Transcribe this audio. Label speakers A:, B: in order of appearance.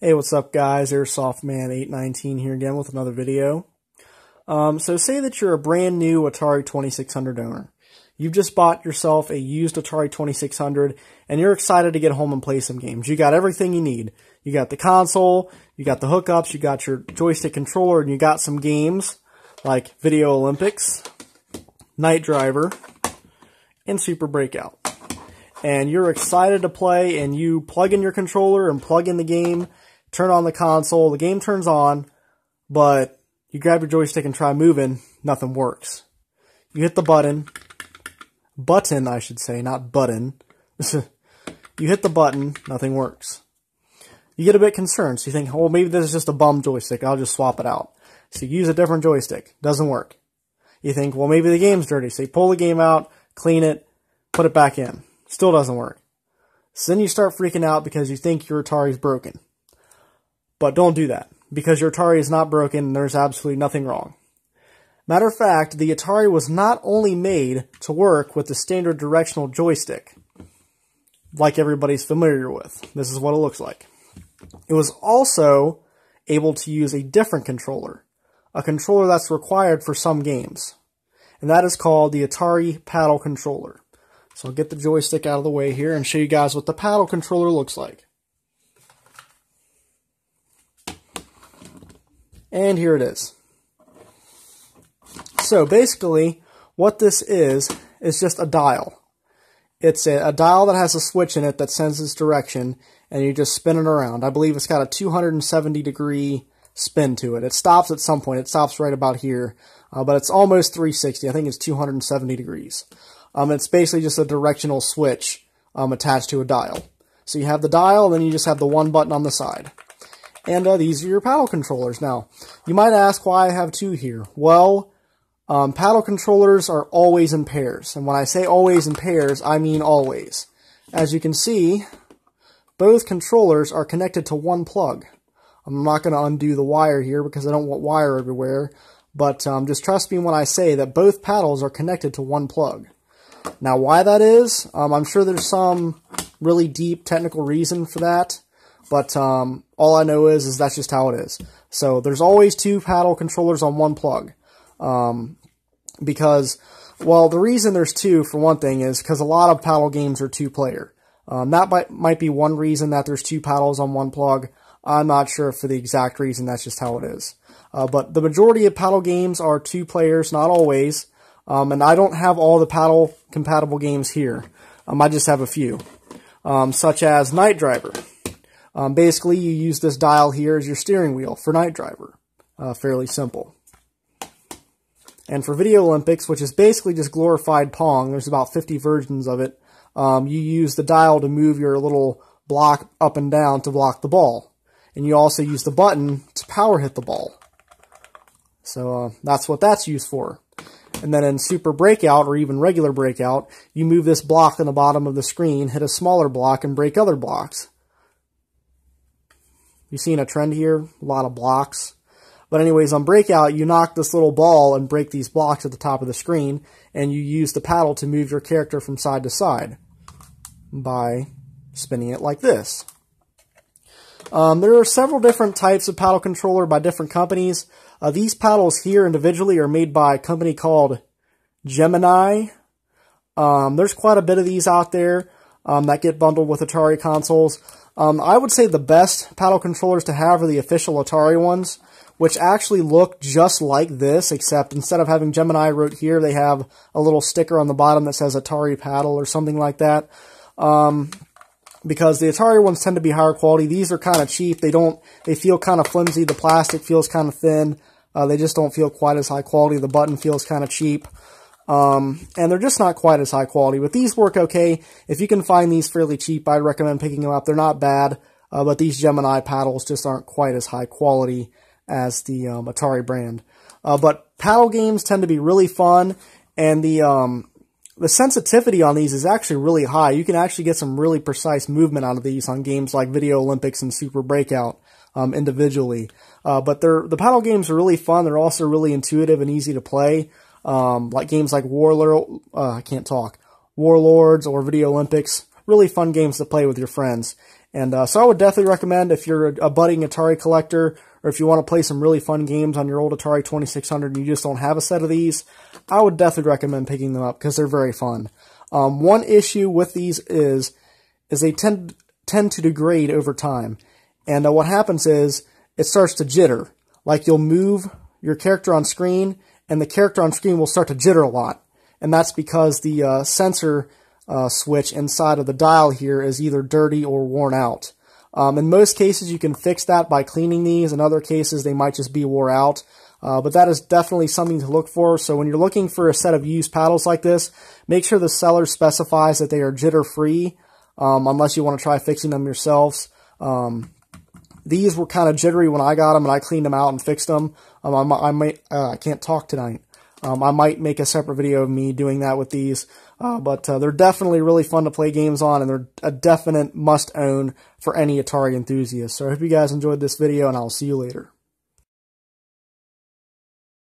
A: Hey, what's up guys? Airsoftman819 here again with another video. So say that you're a brand new Atari 2600 owner. You've just bought yourself a used Atari 2600 and you're excited to get home and play some games. You got everything you need. You got the console, you got the hookups, you got your joystick controller, and you got some games like Video Olympics, Night Driver, and Super Breakout. And you're excited to play and you plug in your controller and plug in the game, turn on the console, the game turns on, but you grab your joystick and try moving, nothing works. You hit the button I should say, not button. You hit the button, nothing works. You get a bit concerned, so you think, well, maybe this is just a bum joystick, I'll just swap it out. So you use a different joystick, doesn't work. You think, well, maybe the game's dirty, so you pull the game out, clean it, put it back in. Still doesn't work. So then you start freaking out because you think your Atari's broken. But don't do that, because your Atari is not broken and there's absolutely nothing wrong. Matter of fact, the Atari was not only made to work with the standard directional joystick, like everybody's familiar with. This is what it looks like. It was also able to use a different controller, a controller that's required for some games. And that is called the Atari paddle controller. So I'll get the joystick out of the way here and show you guys what the paddle controller looks like. And here it is. So basically, what this is just a dial. It's a dial that has a switch in it that sends its direction, and you just spin it around. I believe it's got a 270-degree spin to it. It stops at some point. It stops right about here, but it's almost 360. I think it's 270 degrees. It's basically just a directional switch attached to a dial. So you have the dial, and then you just have the one button on the side. And these are your paddle controllers. Now, you might ask why I have two here. Well, paddle controllers are always in pairs. And when I say always in pairs, I mean always. As you can see, both controllers are connected to one plug. I'm not going to undo the wire here because I don't want wire everywhere. But just trust me when I say that both paddles are connected to one plug. Now, why that is, I'm sure there's some really deep technical reason for that. But all I know is that's just how it is. So there's always two paddle controllers on one plug. Because, well, the reason there's two, for one thing, is because a lot of paddle games are two-player. That might be one reason that there's two paddles on one plug. I'm not sure for the exact reason, that's just how it is. But the majority of paddle games are two players, not always. And I don't have all the paddle-compatible games here. I just have a few, such as Night Driver. Basically, you use this dial here as your steering wheel for Night Driver. Fairly simple. And for Video Olympics, which is basically just glorified Pong, there's about 50 versions of it, you use the dial to move your little block up and down to block the ball. And you also use the button to power hit the ball. So that's what that's used for. And then in Super Breakout, or even regular Breakout, you move this block on the bottom of the screen, hit a smaller block, and break other blocks. You seeing a trend here? A lot of blocks. But anyways, on Breakout, you knock this little ball and break these blocks at the top of the screen, and you use the paddle to move your character from side to side by spinning it like this. There are several different types of paddle controller by different companies. These paddles here individually are made by a company called Gemini. There's quite a bit of these out there that get bundled with Atari consoles. I would say the best paddle controllers to have are the official Atari ones, which actually look just like this, except instead of having Gemini wrote here, they have a little sticker on the bottom that says Atari paddle or something like that. Because the Atari ones tend to be higher quality. These are kind of cheap. They feel kind of flimsy. The plastic feels kind of thin. They just don't feel quite as high quality. The button feels kind of cheap. And they're just not quite as high quality, but these work okay. If you can find these fairly cheap, I'd recommend picking them up. They're not bad, but these Gemini paddles just aren't quite as high quality as the Atari brand. But paddle games tend to be really fun, and the sensitivity on these is actually really high. You can actually get some really precise movement out of these on games like Video Olympics and Super Breakout individually. But the paddle games are really fun. They're also really intuitive and easy to play. Like games like Warlords or Video Olympics. Really fun games to play with your friends. And so I would definitely recommend, if you're a budding Atari collector, or if you want to play some really fun games on your old Atari 2600 and you just don't have a set of these, I would definitely recommend picking them up because they're very fun. One issue with these is they tend to degrade over time. And what happens is it starts to jitter. Like, you'll move your character on screen, and the character on screen will start to jitter a lot. And that's because the sensor switch inside of the dial here is either dirty or worn out. In most cases, you can fix that by cleaning these. In other cases, they might just be wore out. But that is definitely something to look for. So when you're looking for a set of used paddles like this, make sure the seller specifies that they are jitter-free, unless you want to try fixing them yourselves. These were kind of jittery when I got them, and I cleaned them out and fixed them. I can't talk tonight. I might make a separate video of me doing that with these, but they're definitely really fun to play games on, and they're a definite must-own for any Atari enthusiast. So I hope you guys enjoyed this video, and I'll see you later.